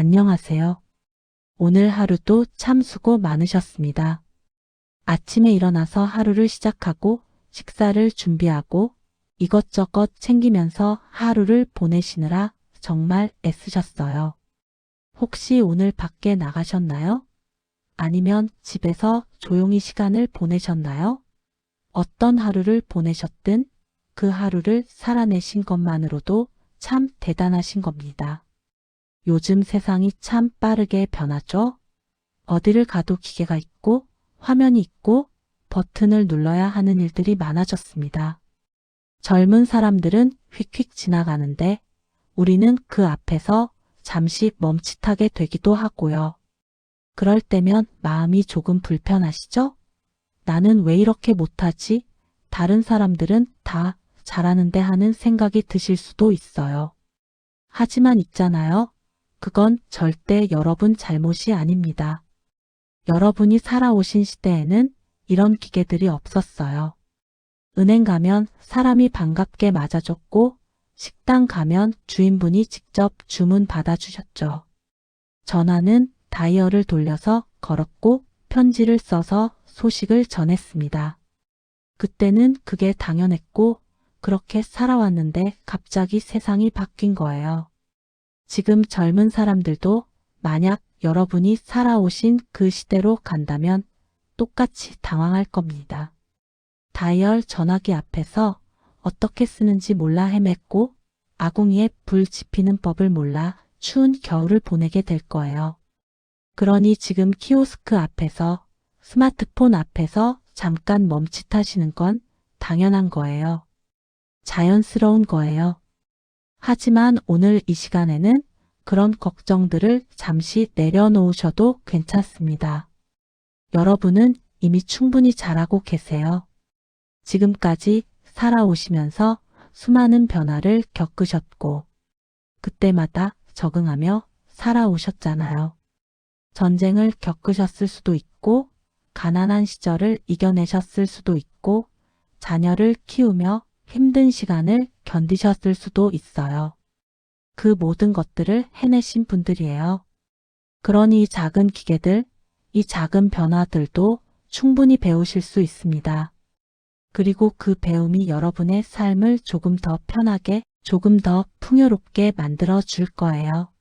안녕하세요. 오늘 하루도 참 수고 많으셨습니다. 아침에 일어나서 하루를 시작하고 식사를 준비하고 이것저것 챙기면서 하루를 보내시느라 정말 애쓰셨어요. 혹시 오늘 밖에 나가셨나요? 아니면 집에서 조용히 시간을 보내셨나요? 어떤 하루를 보내셨든 그 하루를 살아내신 것만으로도 참 대단하신 겁니다. 요즘 세상이 참 빠르게 변하죠? 어디를 가도 기계가 있고 화면이 있고 버튼을 눌러야 하는 일들이 많아졌습니다. 젊은 사람들은 휙휙 지나가는데 우리는 그 앞에서 잠시 멈칫하게 되기도 하고요. 그럴 때면 마음이 조금 불편하시죠? 나는 왜 이렇게 못하지? 다른 사람들은 다 잘하는데 하는 생각이 드실 수도 있어요. 하지만 있잖아요. 그건 절대 여러분 잘못이 아닙니다. 여러분이 살아오신 시대에는 이런 기계들이 없었어요. 은행 가면 사람이 반갑게 맞아줬고 식당 가면 주인분이 직접 주문 받아주셨죠. 전화는 다이얼을 돌려서 걸었고 편지를 써서 소식을 전했습니다. 그때는 그게 당연했고 그렇게 살아왔는데 갑자기 세상이 바뀐 거예요. 지금 젊은 사람들도 만약 여러분이 살아오신 그 시대로 간다면 똑같이 당황할 겁니다. 다이얼 전화기 앞에서 어떻게 쓰는지 몰라 헤맸고 아궁이에 불 지피는 법을 몰라 추운 겨울을 보내게 될 거예요. 그러니 지금 키오스크 앞에서 스마트폰 앞에서 잠깐 멈칫하시는 건 당연한 거예요. 자연스러운 거예요. 하지만 오늘 이 시간에는 그런 걱정들을 잠시 내려놓으셔도 괜찮습니다. 여러분은 이미 충분히 잘하고 계세요. 지금까지 살아오시면서 수많은 변화를 겪으셨고 그때마다 적응하며 살아오셨잖아요. 전쟁을 겪으셨을 수도 있고 가난한 시절을 이겨내셨을 수도 있고 자녀를 키우며 힘든 시간을 견디셨을 수도 있어요. 그 모든 것들을 해내신 분들이에요. 그러니 이 작은 기계들, 이 작은 변화들도 충분히 배우실 수 있습니다. 그리고 그 배움이 여러분의 삶을 조금 더 편하게, 조금 더 풍요롭게 만들어 줄 거예요.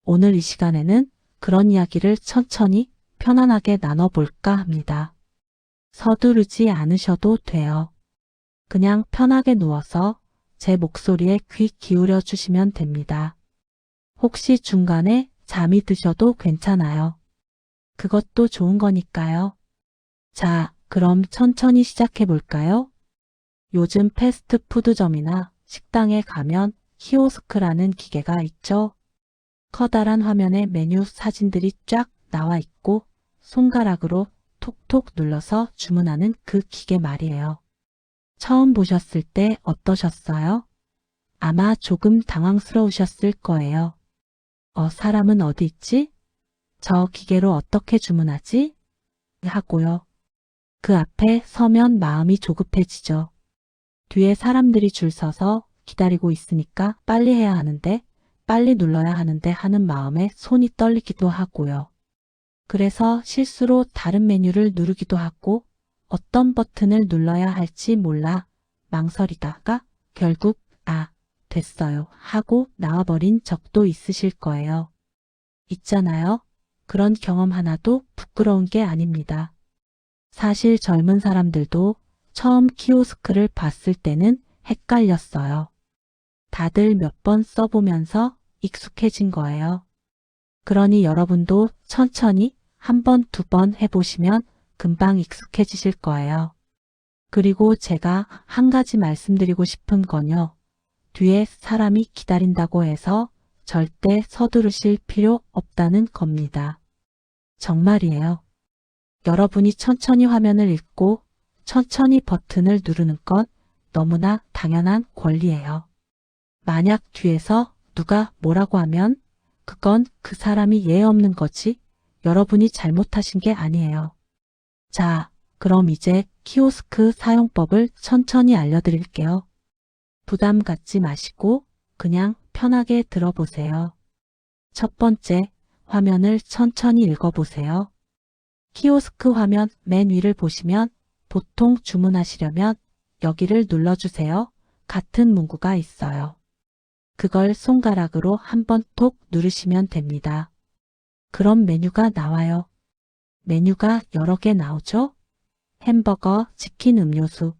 오늘 이 시간에는 그런 이야기를 천천히 편안하게 나눠볼까 합니다. 서두르지 않으셔도 돼요. 그냥 편하게 누워서 제 목소리에 귀 기울여 주시면 됩니다. 혹시 중간에 잠이 드셔도 괜찮아요. 그것도 좋은 거니까요. 자, 그럼 천천히 시작해 볼까요? 요즘 패스트푸드점이나 식당에 가면 키오스크라는 기계가 있죠. 커다란 화면에 메뉴 사진들이 쫙 나와 있고 손가락으로 톡톡 눌러서 주문하는 그 기계 말이에요. 처음 보셨을 때 어떠셨어요? 아마 조금 당황스러우셨을 거예요. 사람은 어디 있지? 저 기계로 어떻게 주문하지? 하고요. 그 앞에 서면 마음이 조급해지죠. 뒤에 사람들이 줄 서서 기다리고 있으니까 빨리 해야 하는데, 빨리 눌러야 하는데 하는 마음에 손이 떨리기도 하고요. 그래서 실수로 다른 메뉴를 누르기도 하고 어떤 버튼을 눌러야 할지 몰라 망설이다가 결국 됐어요 하고 나와버린 적도 있으실 거예요. 있잖아요. 그런 경험 하나도 부끄러운 게 아닙니다. 사실 젊은 사람들도 처음 키오스크를 봤을 때는 헷갈렸어요. 다들 몇 번 써보면서 익숙해진 거예요. 그러니 여러분도 천천히 한 번, 두 번 해보시면 금방 익숙해지실 거예요. 그리고 제가 한 가지 말씀드리고 싶은 건요. 뒤에 사람이 기다린다고 해서 절대 서두르실 필요 없다는 겁니다. 정말이에요. 여러분이 천천히 화면을 읽고 천천히 버튼을 누르는 건 너무나 당연한 권리예요. 만약 뒤에서 누가 뭐라고 하면 그건 그 사람이 예의 없는 거지 여러분이 잘못하신 게 아니에요. 자, 그럼 이제 키오스크 사용법을 천천히 첫 번째, 화면을 천천히 읽어보세요. 키오스크 화면 맨 위를 보시면 보통 주문하시려면 여기를 눌러주세요. 같은 문구가 있어요. 그걸 손가락으로 한번 톡 누르시면 됩니다. 그럼 메뉴가 나와요. 메뉴가 여러 개 나오죠? 햄버거, 치킨, 음료수.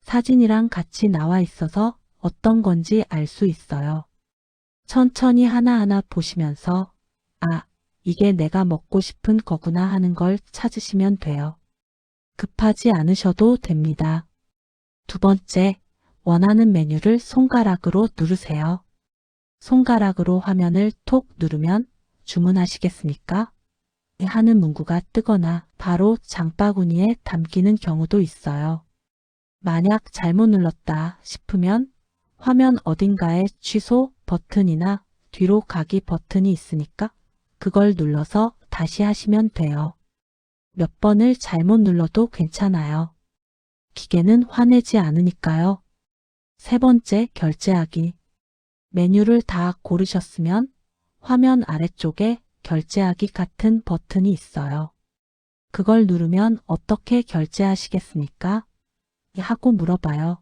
사진이랑 같이 나와 있어서 어떤 건지 알 수 있어요. 천천히 하나하나 보시면서 아, 이게 내가 먹고 싶은 거구나 하는 걸 찾으시면 돼요. 급하지 않으셔도 됩니다. 두 번째, 원하는 메뉴를 손가락으로 누르세요. 손가락으로 화면을 톡 누르면 주문하시겠습니까? 하는 문구가 뜨거나 바로 장바구니에 담기는 경우도 있어요. 만약 잘못 눌렀다 싶으면 화면 어딘가에 취소 버튼이나 뒤로 가기 버튼이 있으니까 그걸 눌러서 다시 하시면 돼요. 몇 번을 잘못 눌러도 괜찮아요. 기계는 화내지 않으니까요. 세 번째, 결제하기. 메뉴를 다 고르셨으면 화면 아래쪽에 결제하기 같은 버튼이 있어요. 그걸 누르면 어떻게 결제하시겠습니까? 하고 물어봐요.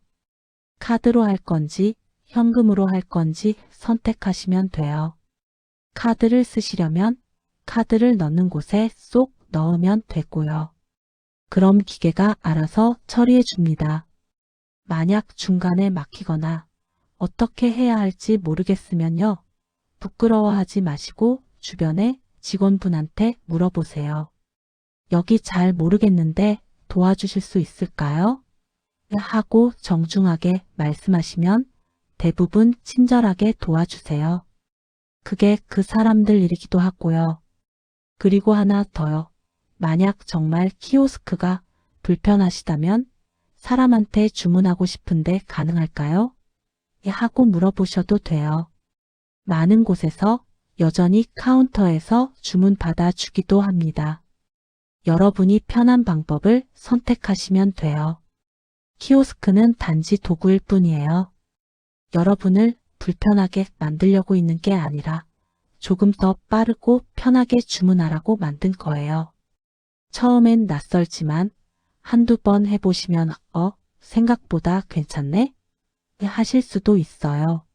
카드로 할 건지 현금으로 할 건지 선택하시면 돼요. 카드를 쓰시려면 카드를 넣는 곳에 쏙 넣으면 되고요. 그럼 기계가 알아서 처리해 줍니다. 만약 중간에 막히거나 어떻게 해야 할지 모르겠으면요. 부끄러워하지 마시고 주변에 직원분한테 물어보세요. 여기 잘 모르겠는데 도와주실 수 있을까요? 하고 정중하게 말씀하시면 대부분 친절하게 도와주세요. 그게 그 사람들 일이기도 하고요. 그리고 하나 더요. 만약 정말 키오스크가 불편하시다면 사람한테 주문하고 싶은데 가능할까요? 하고 물어보셔도 돼요. 많은 곳에서 여전히 카운터에서 주문 받아주기도 합니다. 여러분이 편한 방법을 선택하시면 돼요. 키오스크는 단지 도구일 뿐이에요. 여러분을 불편하게 만들려고 있는 게 아니라 조금 더 빠르고 편하게 주문하라고 만든 거예요. 처음엔 낯설지만 한두 번 해보시면 생각보다 괜찮네? 하실 수도 있어요.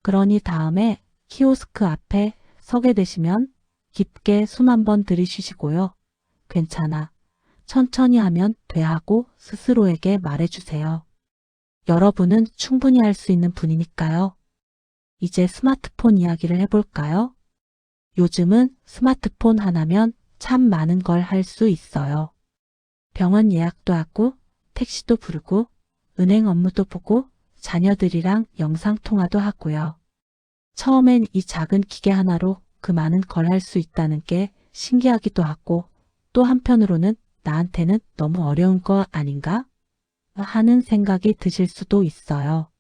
그러니 다음에 키오스크 앞에 서게 되시면 깊게 숨 한번 들이쉬시고요. 괜찮아. 천천히 하면 돼 하고 스스로에게 말해주세요. 여러분은 충분히 할 수 있는 분이니까요. 이제 스마트폰 이야기를 해볼까요? 요즘은 스마트폰 하나면 참 많은 걸 할 수 있어요. 병원 예약도 하고, 택시도 부르고, 은행 업무도 보고, 자녀들이랑 영상통화도 하고요. 처음엔 이 작은 기계 하나로 그 많은 걸 할 수 있다는 게 신기하기도 하고, 또 한편으로는 나한테는 너무 어려운 거 아닌가? 하는 생각이 드실 수도 있어요.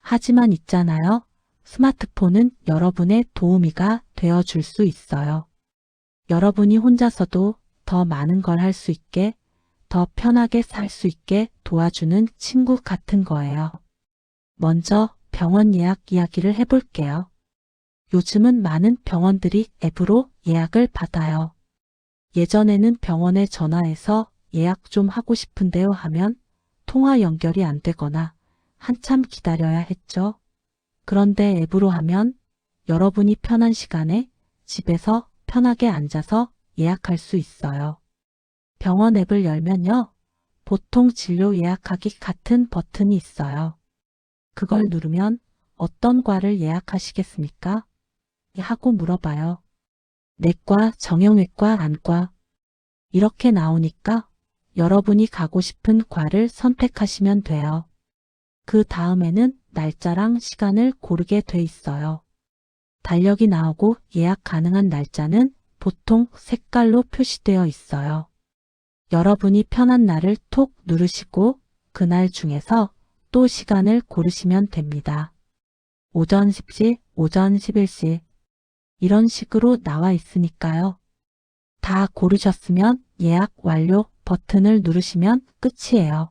하지만 있잖아요. 스마트폰은 여러분의 도우미가 되어줄 수 있어요. 여러분이 혼자서도 더 많은 걸 할 수 있게, 더 편하게 살 수 있게 도와주는 친구 같은 거예요. 먼저 병원 예약 이야기를 해볼게요. 요즘은 많은 병원들이 앱으로 예약을 받아요. 예전에는 병원에 전화해서 예약 좀 하고 싶은데요 하면 통화 연결이 안 되거나 한참 기다려야 했죠. 그런데 앱으로 하면 여러분이 편한 시간에 집에서 편하게 앉아서 예약할 수 있어요. 병원 앱을 열면요. 보통 진료 예약하기 같은 버튼이 있어요. 그걸 누르면 어떤 과를 예약하시겠습니까? 하고 물어봐요. 내과, 정형외과, 안과. 이렇게 나오니까 여러분이 가고 싶은 과를 선택하시면 돼요. 그 다음에는 날짜랑 시간을 고르게 돼 있어요. 달력이 나오고 예약 가능한 날짜는 보통 색깔로 표시되어 있어요. 여러분이 편한 날을 톡 누르시고 그날 중에서 또 시간을 고르시면 됩니다. 오전 10시, 오전 11시 이런 식으로 나와 있으니까요. 다 고르셨으면 예약 완료 버튼을 누르시면 끝이에요.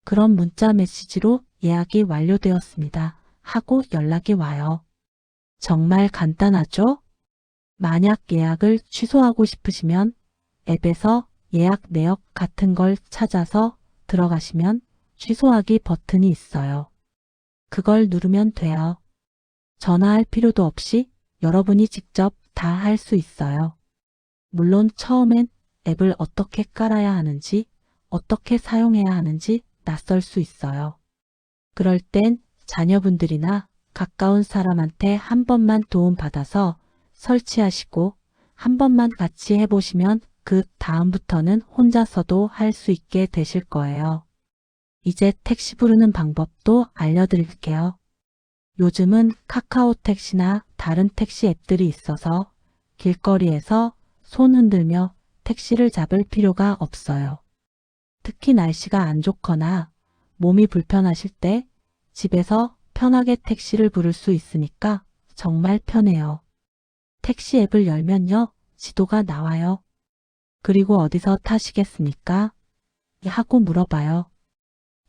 그럼 문자 메시지로 예약이 완료되었습니다 하고 연락이 와요. 정말 간단하죠? 만약 예약을 취소하고 싶으시면 앱에서 예약 내역 같은 걸 찾아서 들어가시면 취소하기 버튼이 있어요. 그걸 누르면 돼요. 전화할 필요도 없이 여러분이 직접 다 할 수 있어요. 물론 처음엔 앱을 어떻게 깔아야 하는지, 어떻게 사용해야 하는지 낯설 수 있어요. 그럴 땐 자녀분들이나 가까운 사람한테 한 번만 도움받아서 설치하시고 한 번만 같이 해보시면 그 다음부터는 혼자서도 할 수 있게 되실 거예요. 이제 택시 부르는 방법도 알려드릴게요. 요즘은 카카오 택시나 다른 택시 앱들이 있어서 길거리에서 손 흔들며 택시를 잡을 필요가 없어요. 특히 날씨가 안 좋거나 몸이 불편하실 때 집에서 편하게 택시를 부를 수 있으니까 정말 편해요. 택시 앱을 열면요, 지도가 나와요. 그리고 어디서 타시겠습니까? 하고 물어봐요.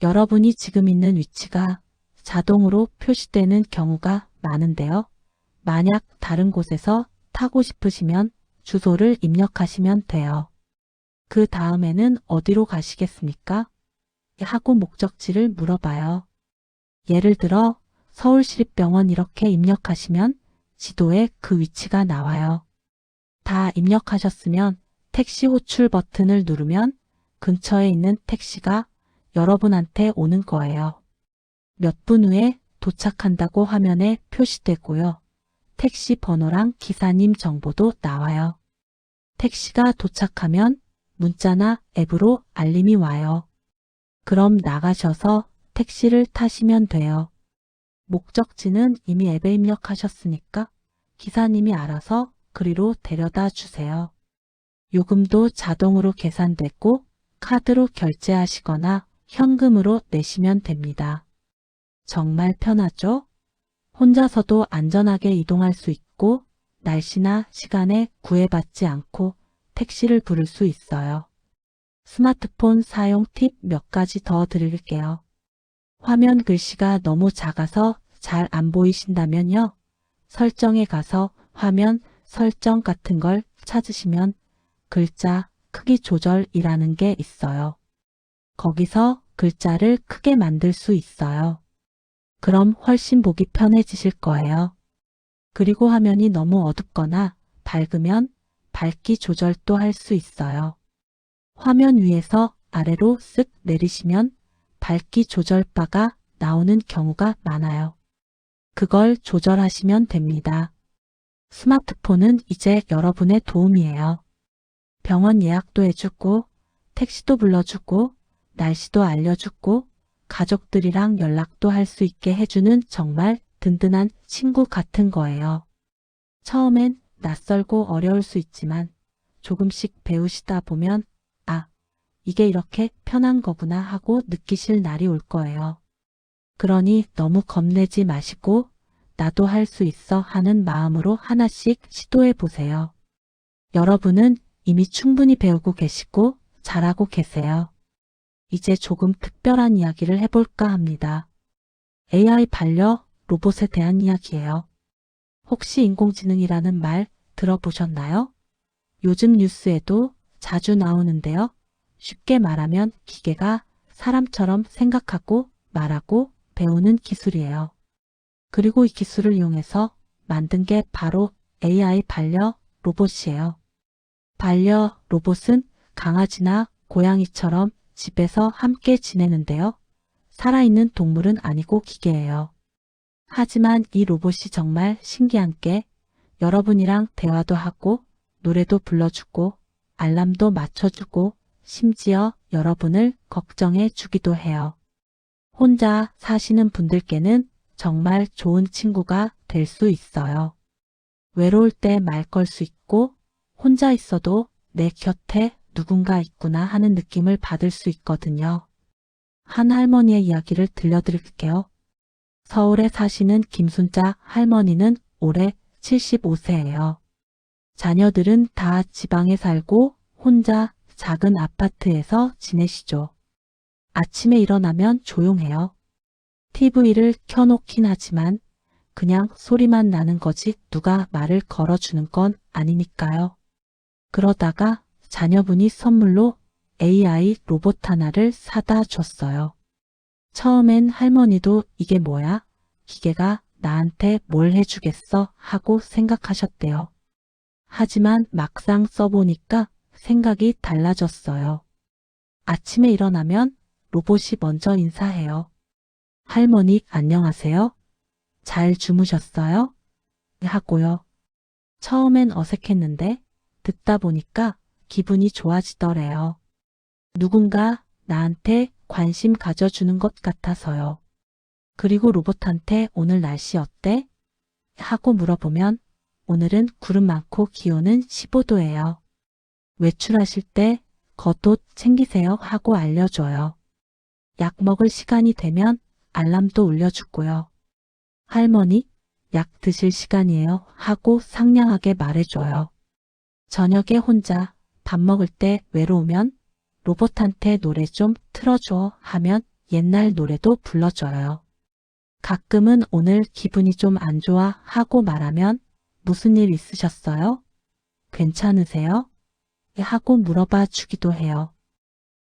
여러분이 지금 있는 위치가 자동으로 표시되는 경우가 많은데요. 만약 다른 곳에서 타고 싶으시면 주소를 입력하시면 돼요. 그 다음에는 어디로 가시겠습니까? 하고 목적지를 물어봐요. 예를 들어 서울시립병원 이렇게 입력하시면 지도에 그 위치가 나와요. 다 입력하셨으면 택시 호출 버튼을 누르면 근처에 있는 택시가 여러분한테 오는 거예요. 몇 분 후에 도착한다고 화면에 표시되고요. 택시 번호랑 기사님 정보도 나와요. 택시가 도착하면 문자나 앱으로 알림이 와요. 그럼 나가셔서 택시를 타시면 돼요. 목적지는 이미 앱에 입력하셨으니까 기사님이 알아서 그리로 데려다 주세요. 요금도 자동으로 계산되고 카드로 결제하시거나 현금으로 내시면 됩니다. 정말 편하죠? 혼자서도 안전하게 이동할 수 있고 날씨나 시간에 구애받지 않고 택시를 부를 수 있어요. 스마트폰 사용 팁 몇 가지 더 드릴게요. 화면 글씨가 너무 작아서 잘 안 보이신다면요. 설정에 가서 화면 설정 같은 걸 찾으시면 글자 크기 조절이라는 게 있어요. 거기서 글자를 크게 만들 수 있어요. 그럼 훨씬 보기 편해지실 거예요. 그리고 화면이 너무 어둡거나 밝으면 밝기 조절도 할 수 있어요. 화면 위에서 아래로 쓱 내리시면 밝기 조절 바가 나오는 경우가 많아요. 그걸 조절하시면 됩니다. 스마트폰은 이제 여러분의 도움이에요. 병원 예약도 해주고, 택시도 불러주고, 날씨도 알려주고, 가족들이랑 연락도 할 수 있게 해주는 정말 든든한 친구 같은 거예요. 처음엔 낯설고 어려울 수 있지만 조금씩 배우시다 보면 아, 이게 이렇게 편한 거구나 하고 느끼실 날이 올 거예요. 그러니 너무 겁내지 마시고 나도 할 수 있어 하는 마음으로 하나씩 시도해 보세요. 여러분은 이미 충분히 배우고 계시고 잘하고 계세요. 이제 조금 특별한 이야기를 해볼까 합니다. AI 반려 로봇에 대한 이야기예요. 혹시 인공지능이라는 말 들어보셨나요? 요즘 뉴스에도 자주 나오는데요. 쉽게 말하면 기계가 사람처럼 생각하고 말하고 배우는 기술이에요. 그리고 이 기술을 이용해서 만든 게 바로 AI 반려 로봇이에요. 반려 로봇은 강아지나 고양이처럼 집에서 함께 지내는데요. 살아있는 동물은 아니고 기계예요. 하지만 이 로봇이 정말 신기한 게 여러분이랑 대화도 하고 노래도 불러주고 알람도 맞춰주고 심지어 여러분을 걱정해 주기도 해요. 혼자 사시는 분들께는 정말 좋은 친구가 될 수 있어요. 외로울 때 말 걸 수 있고 혼자 있어도 내 곁에 누군가 있구나 하는 느낌을 받을 수 있거든요. 한 할머니의 이야기를 들려드릴게요. 서울에 사시는 김순자 할머니는 올해 75세예요. 자녀들은 다 지방에 살고 혼자 작은 아파트에서 지내시죠. 아침에 일어나면 조용해요. TV를 켜놓긴 하지만 그냥 소리만 나는 거지 누가 말을 걸어주는 건 아니니까요. 그러다가 자녀분이 선물로 AI 로봇 하나를 사다 줬어요. 처음엔 할머니도 이게 뭐야? 기계가 나한테 뭘 해주겠어? 하고 생각하셨대요. 하지만 막상 써보니까 생각이 달라졌어요. 아침에 일어나면 로봇이 먼저 인사해요. 할머니 안녕하세요. 잘 주무셨어요? 하고요. 처음엔 어색했는데 듣다 보니까 기분이 좋아지더래요. 누군가 나한테 관심 가져주는 것 같아서요. 그리고 로봇한테 오늘 날씨 어때? 하고 물어보면 오늘은 구름 많고 기온은 15도예요. 외출하실 때 겉옷 챙기세요 하고 알려줘요. 약 먹을 시간이 되면 알람도 울려주고요. 할머니, 약 드실 시간이에요 하고 상냥하게 말해줘요. 저녁에 혼자 밥 먹을 때 외로우면 로봇한테 노래 좀 틀어줘 하면 옛날 노래도 불러줘요. 가끔은 오늘 기분이 좀 안 좋아 하고 말하면 무슨 일 있으셨어요? 괜찮으세요? 하고 물어봐 주기도 해요.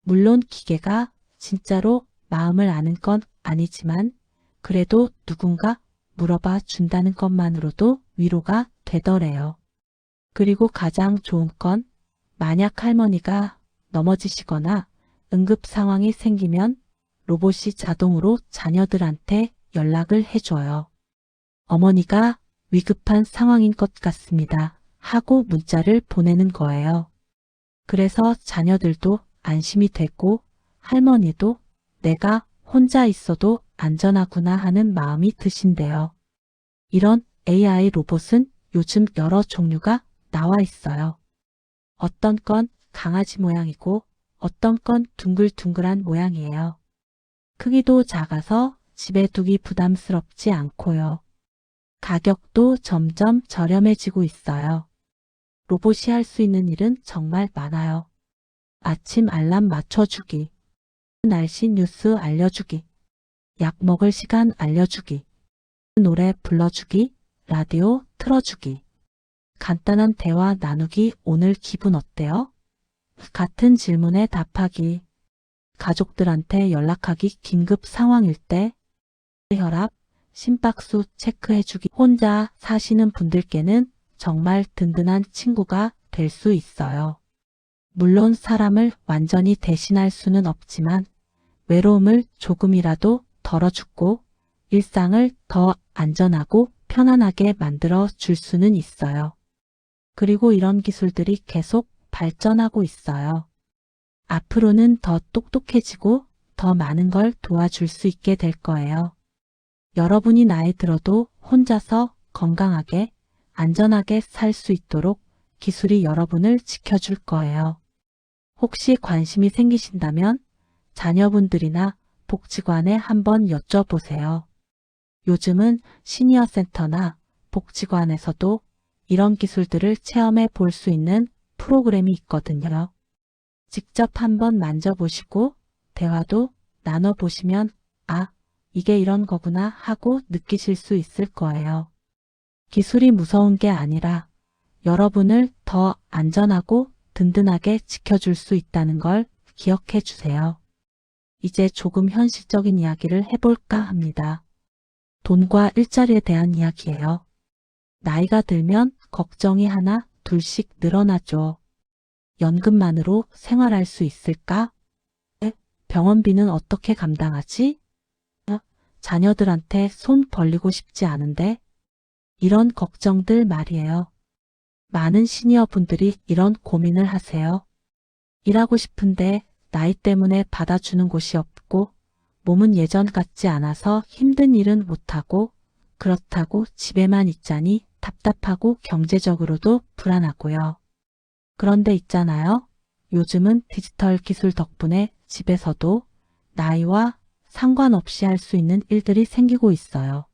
물론 기계가 진짜로 마음을 아는 건 아니지만 그래도 누군가 물어봐 준다는 것만으로도 위로가 되더래요. 그리고 가장 좋은 건 만약 할머니가 넘어지시거나 응급 상황이 생기면 로봇이 자동으로 자녀들한테 연락을 해줘요. 어머니가 위급한 상황인 것 같습니다. 하고 문자를 보내는 거예요. 그래서 자녀들도 안심이 되고 할머니도 내가 혼자 있어도 안전하구나 하는 마음이 드신대요. 이런 AI 로봇은 요즘 여러 종류가 나와 있어요. 어떤 건 강아지 모양이고 어떤 건 둥글둥글한 모양이에요. 크기도 작아서 집에 두기 부담스럽지 않고요. 가격도 점점 저렴해지고 있어요. 로봇이 할 수 있는 일은 정말 많아요. 아침 알람 맞춰주기, 날씨 뉴스 알려주기, 약 먹을 시간 알려주기, 노래 불러주기, 라디오 틀어주기, 간단한 대화 나누기, 오늘 기분 어때요? 같은 질문에 답하기, 가족들한테 연락하기, 긴급 상황일 때 혈압, 심박수 체크해주기, 혼자 사시는 분들께는 정말 든든한 친구가 될 수 있어요. 물론 사람을 완전히 대신할 수는 없지만 외로움을 조금이라도 덜어주고 일상을 더 안전하고 편안하게 만들어 줄 수는 있어요. 그리고 이런 기술들이 계속 발전하고 있어요. 앞으로는 더 똑똑해지고 더 많은 걸 도와줄 수 있게 될 거예요. 여러분이 나이 들어도 혼자서 건강하게, 안전하게 살 수 있도록 기술이 여러분을 지켜줄 거예요. 혹시 관심이 생기신다면 자녀분들이나 복지관에 한번 여쭤보세요. 요즘은 시니어 센터나 복지관에서도 이런 기술들을 체험해 볼 수 있는 프로그램이 있거든요. 직접 한번 만져보시고 대화도 나눠보시면 아, 이게 이런 거구나 하고 느끼실 수 있을 거예요. 기술이 무서운 게 아니라 여러분을 더 안전하고 든든하게 지켜줄 수 있다는 걸 기억해 주세요. 이제 조금 현실적인 이야기를 해볼까 합니다. 돈과 일자리에 대한 이야기예요. 나이가 들면 걱정이 하나 둘씩 늘어나죠. 연금만으로 생활할 수 있을까? 병원비는 어떻게 감당하지? 자녀들한테 손 벌리고 싶지 않은데? 이런 걱정들 말이에요. 많은 시니어 분들이 이런 고민을 하세요. 일하고 싶은데 나이 때문에 받아주는 곳이 없고 몸은 예전 같지 않아서 힘든 일은 못하고 그렇다고 집에만 있자니 답답하고 경제적으로도 불안하고요. 그런데 있잖아요. 요즘은 디지털 기술 덕분에 집에서도 나이와 상관없이 할 수 있는 일들이 생기고 있어요.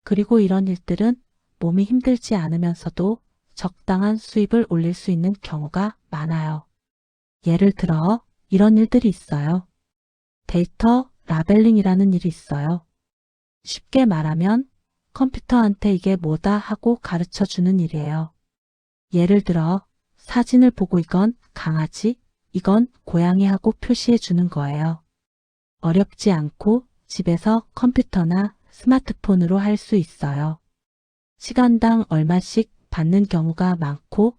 그리고 이런 일들은 몸이 힘들지 않으면서도 적당한 수입을 올릴 수 있는 경우가 많아요. 예를 들어 이런 일들이 있어요. 데이터 라벨링이라는 일이 있어요. 쉽게 말하면 컴퓨터한테 이게 뭐다 하고 가르쳐 주는 일이에요. 예를 들어 사진을 보고 이건 강아지, 이건 고양이 하고 표시해 주는 거예요. 어렵지 않고 집에서 컴퓨터나 스마트폰으로 할 수 있어요. 시간당 얼마씩 받는 경우가 많고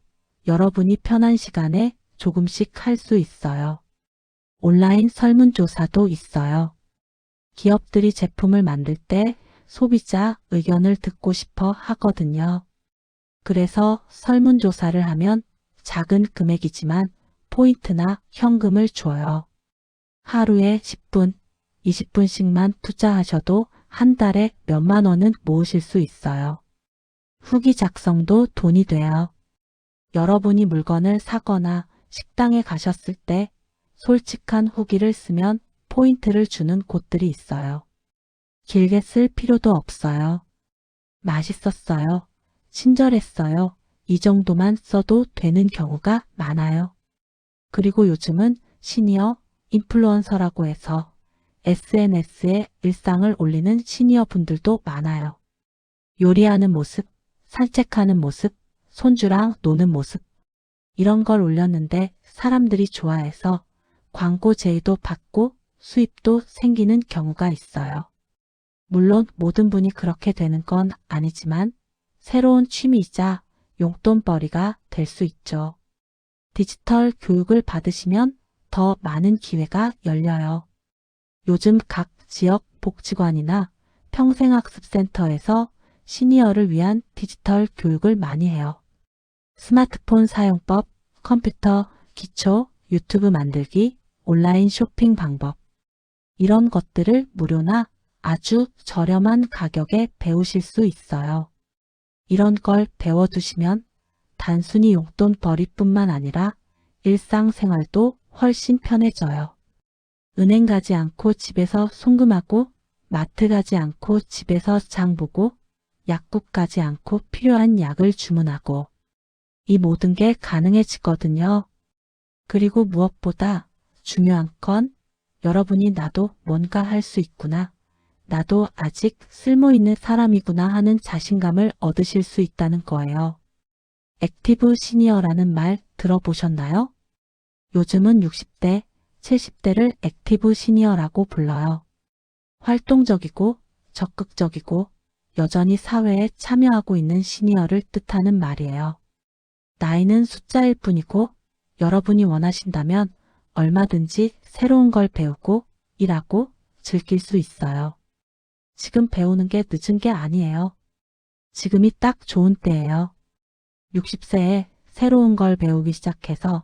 여러분이 편한 시간에 조금씩 할 수 있어요. 온라인 설문조사도 있어요. 기업들이 제품을 만들 때 소비자 의견을 듣고 싶어 하거든요. 그래서 설문조사를 하면 작은 금액이지만 포인트나 현금을 줘요. 하루에 10분, 20분씩만 투자하셔도 한 달에 몇만 원은 모으실 수 있어요. 후기 작성도 돈이 돼요. 여러분이 물건을 사거나 식당에 가셨을 때 솔직한 후기를 쓰면 포인트를 주는 곳들이 있어요. 길게 쓸 필요도 없어요. 맛있었어요. 친절했어요. 이 정도만 써도 되는 경우가 많아요. 그리고 요즘은 시니어 인플루언서라고 해서 SNS에 일상을 올리는 시니어 분들도 많아요. 요리하는 모습, 산책하는 모습, 손주랑 노는 모습 이런 걸 올렸는데 사람들이 좋아해서 광고 제의도 받고 수입도 생기는 경우가 있어요. 물론 모든 분이 그렇게 되는 건 아니지만 새로운 취미이자 용돈벌이가 될 수 있죠. 디지털 교육을 받으시면 더 많은 기회가 열려요. 요즘 각 지역 복지관이나 평생학습센터에서 시니어를 위한 디지털 교육을 많이 해요. 스마트폰 사용법, 컴퓨터, 기초, 유튜브 만들기, 온라인 쇼핑 방법 이런 것들을 무료나 아주 저렴한 가격에 배우실 수 있어요. 이런 걸 배워두시면 단순히 용돈벌이뿐만 아니라 일상생활도 훨씬 편해져요. 은행 가지 않고 집에서 송금하고 마트 가지 않고 집에서 장 보고 약국 가지 않고 필요한 약을 주문하고 이 모든 게 가능해지거든요. 그리고 무엇보다 중요한 건 여러분이 나도 뭔가 할 수 있구나. 나도 아직 쓸모있는 사람이구나 하는 자신감을 얻으실 수 있다는 거예요. 액티브 시니어라는 말 들어보셨나요? 요즘은 60대, 70대를 액티브 시니어라고 불러요. 활동적이고 적극적이고 여전히 사회에 참여하고 있는 시니어를 뜻하는 말이에요. 나이는 숫자일 뿐이고 여러분이 원하신다면 얼마든지 새로운 걸 배우고 일하고 즐길 수 있어요. 지금 배우는 게 늦은 게 아니에요. 지금이 딱 좋은 때예요. 60세에 새로운 걸 배우기 시작해서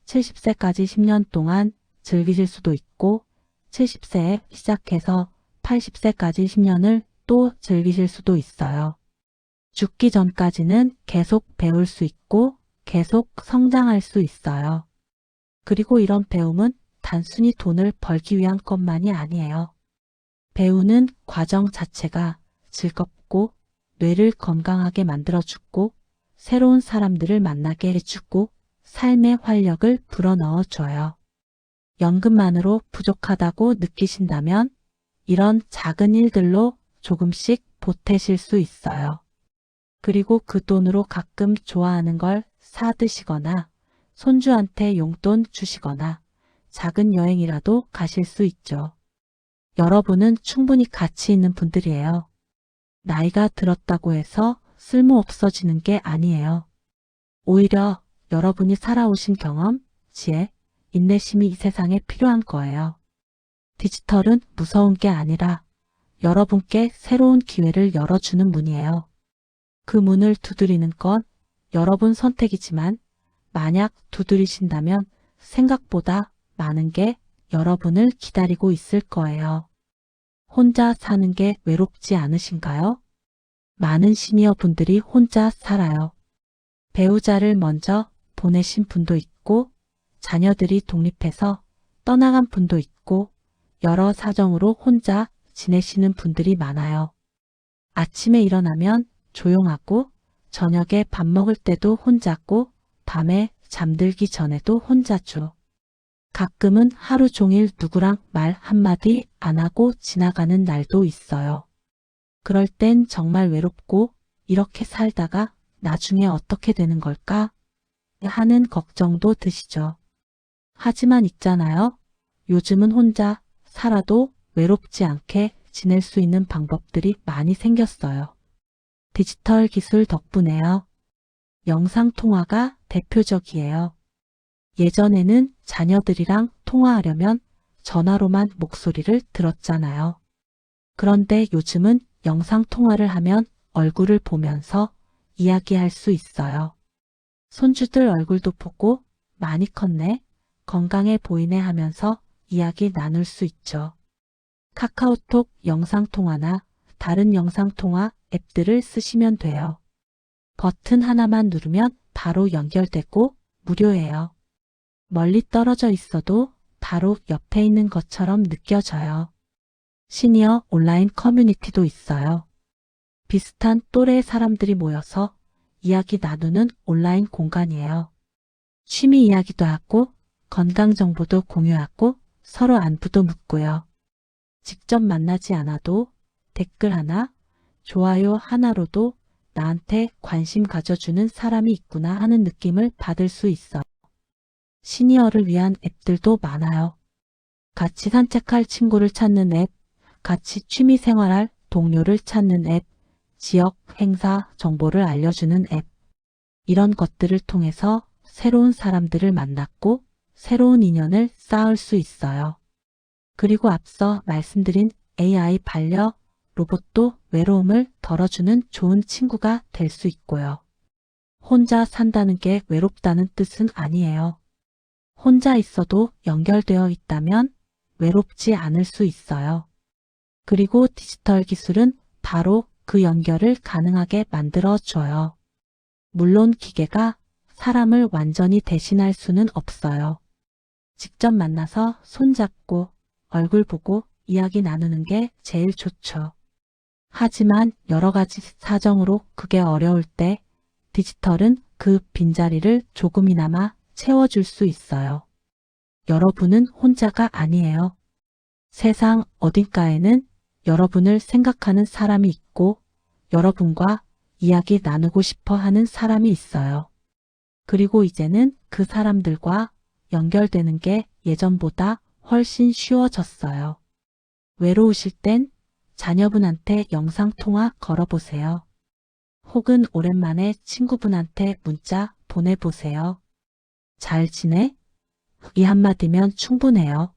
70세까지 10년 동안 즐기실 수도 있고 70세에 시작해서 80세까지 10년을 또 즐기실 수도 있어요. 죽기 전까지는 계속 배울 수 있고 계속 성장할 수 있어요. 그리고 이런 배움은 단순히 돈을 벌기 위한 것만이 아니에요. 배우는 과정 자체가 즐겁고 뇌를 건강하게 만들어주고 새로운 사람들을 만나게 해주고 삶의 활력을 불어넣어 줘요. 연금만으로 부족하다고 느끼신다면 이런 작은 일들로 조금씩 보태실 수 있어요. 그리고 그 돈으로 가끔 좋아하는 걸 사 드시거나 손주한테 용돈 주시거나 작은 여행이라도 가실 수 있죠. 여러분은 충분히 가치 있는 분들이에요. 나이가 들었다고 해서 쓸모 없어지는 게 아니에요. 오히려 여러분이 살아오신 경험, 지혜, 인내심이 이 세상에 필요한 거예요. 디지털은 무서운 게 아니라 여러분께 새로운 기회를 열어주는 문이에요. 그 문을 두드리는 건 여러분 선택이지만 만약 두드리신다면 생각보다 많은 게 여러분을 기다리고 있을 거예요. 혼자 사는 게 외롭지 않으신가요? 많은 시니어 분들이 혼자 살아요. 배우자를 먼저 보내신 분도 있고 자녀들이 독립해서 떠나간 분도 있고 여러 사정으로 혼자 지내시는 분들이 많아요. 아침에 일어나면 조용하고 저녁에 밥 먹을 때도 혼자고 밤에 잠들기 전에도 혼자죠. 가끔은 하루 종일 누구랑 말 한마디 안 하고 지나가는 날도 있어요. 그럴 땐 정말 외롭고 이렇게 살다가 나중에 어떻게 되는 걸까? 하는 걱정도 드시죠. 하지만 있잖아요. 요즘은 혼자 살아도 외롭지 않게 지낼 수 있는 방법들이 많이 생겼어요. 디지털 기술 덕분에요. 영상통화가 대표적이에요. 예전에는 자녀들이랑 통화하려면 전화로만 목소리를 들었잖아요. 그런데 요즘은 영상통화를 하면 얼굴을 보면서 이야기할 수 있어요. 손주들 얼굴도 보고 많이 컸네, 건강해 보이네 하면서 이야기 나눌 수 있죠. 카카오톡 영상통화나 다른 영상통화 앱들을 쓰시면 돼요. 버튼 하나만 누르면 바로 연결되고 무료예요. 멀리 떨어져 있어도 바로 옆에 있는 것처럼 느껴져요. 시니어 온라인 커뮤니티도 있어요. 비슷한 또래의 사람들이 모여서 이야기 나누는 온라인 공간이에요. 취미 이야기도 하고 건강 정보도 공유하고 서로 안부도 묻고요. 직접 만나지 않아도 댓글 하나, 좋아요 하나로도 나한테 관심 가져주는 사람이 있구나 하는 느낌을 받을 수 있어요. 시니어를 위한 앱들도 많아요. 같이 산책할 친구를 찾는 앱, 같이 취미 생활할 동료를 찾는 앱, 지역 행사 정보를 알려주는 앱. 이런 것들을 통해서 새로운 사람들을 만났고 새로운 인연을 쌓을 수 있어요. 그리고 앞서 말씀드린 AI 반려 로봇도 외로움을 덜어주는 좋은 친구가 될 수 있고요. 혼자 산다는 게 외롭다는 뜻은 아니에요. 혼자 있어도 연결되어 있다면 외롭지 않을 수 있어요. 그리고 디지털 기술은 바로 그 연결을 가능하게 만들어줘요. 물론 기계가 사람을 완전히 대신할 수는 없어요. 직접 만나서 손잡고 얼굴 보고 이야기 나누는 게 제일 좋죠. 하지만 여러 가지 사정으로 그게 어려울 때 디지털은 그 빈자리를 조금이나마 채워줄 수 있어요. 여러분은 혼자가 아니에요. 세상 어딘가에는 여러분을 생각하는 사람이 있고 여러분과 이야기 나누고 싶어 하는 사람이 있어요. 그리고 이제는 그 사람들과 연결되는 게 예전보다 훨씬 쉬워졌어요. 외로우실 땐 자녀분한테 영상통화 걸어보세요. 혹은 오랜만에 친구분한테 문자 보내보세요. 잘 지내? 이 한마디면 충분해요.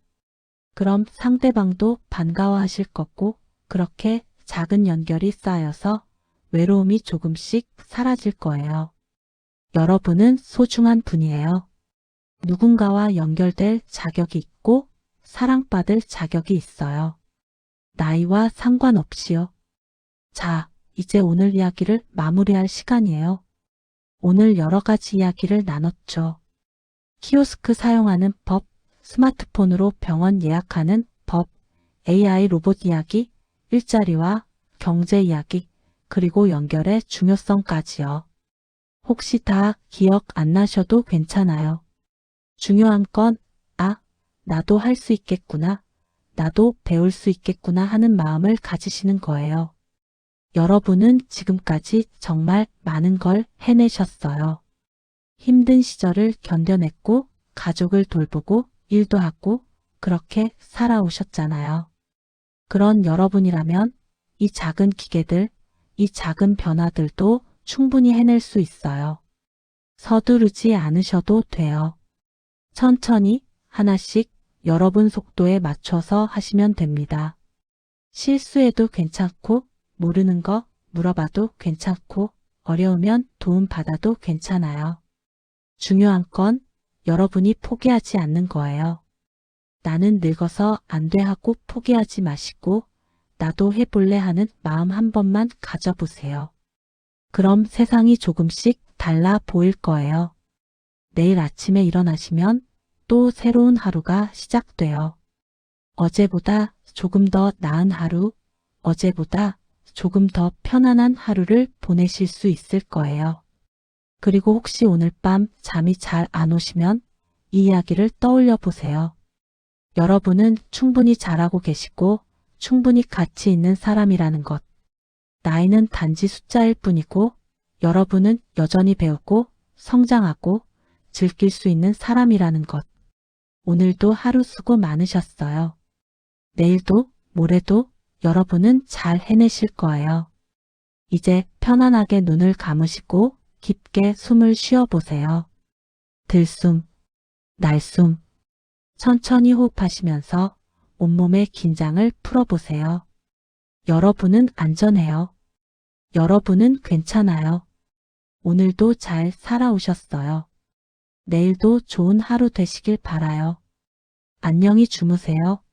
그럼 상대방도 반가워하실 거고 그렇게 작은 연결이 쌓여서 외로움이 조금씩 사라질 거예요. 여러분은 소중한 분이에요. 누군가와 연결될 자격이 있고 사랑받을 자격이 있어요. 나이와 상관없이요. 자, 이제 오늘 이야기를 마무리할 시간이에요. 오늘 여러 가지 이야기를 나눴죠. 키오스크 사용하는 법, 스마트폰으로 병원 예약하는 법, AI 로봇 이야기, 일자리와 경제 이야기, 그리고 연결의 중요성까지요. 혹시 다 기억 안 나셔도 괜찮아요. 중요한 건, 나도 할 수 있겠구나, 나도 배울 수 있겠구나 하는 마음을 가지시는 거예요. 여러분은 지금까지 정말 많은 걸 해내셨어요. 힘든 시절을 견뎌냈고, 가족을 돌보고, 일도 하고, 그렇게 살아오셨잖아요. 그런 여러분이라면 이 작은 기계들, 이 작은 변화들도 충분히 해낼 수 있어요. 서두르지 않으셔도 돼요. 천천히 하나씩 여러분 속도에 맞춰서 하시면 됩니다. 실수해도 괜찮고, 모르는 거 물어봐도 괜찮고, 어려우면 도움 받아도 괜찮아요. 중요한 건 여러분이 포기하지 않는 거예요. 나는 늙어서 안 돼 하고 포기하지 마시고 나도 해볼래 하는 마음 한 번만 가져보세요. 그럼 세상이 조금씩 달라 보일 거예요. 내일 아침에 일어나시면 또 새로운 하루가 시작돼요. 어제보다 조금 더 나은 하루, 어제보다 조금 더 편안한 하루를 보내실 수 있을 거예요. 그리고 혹시 오늘 밤 잠이 잘 안 오시면 이 이야기를 떠올려 보세요. 여러분은 충분히 잘하고 계시고 충분히 가치 있는 사람이라는 것. 나이는 단지 숫자일 뿐이고 여러분은 여전히 배우고 성장하고 즐길 수 있는 사람이라는 것. 오늘도 하루 수고 많으셨어요. 내일도 모레도 여러분은 잘 해내실 거예요. 이제 편안하게 눈을 감으시고 깊게 숨을 쉬어보세요. 들숨, 날숨. 천천히 호흡하시면서 온몸의 긴장을 풀어보세요. 여러분은 안전해요. 여러분은 괜찮아요. 오늘도 잘 살아오셨어요. 내일도 좋은 하루 되시길 바라요. 안녕히 주무세요.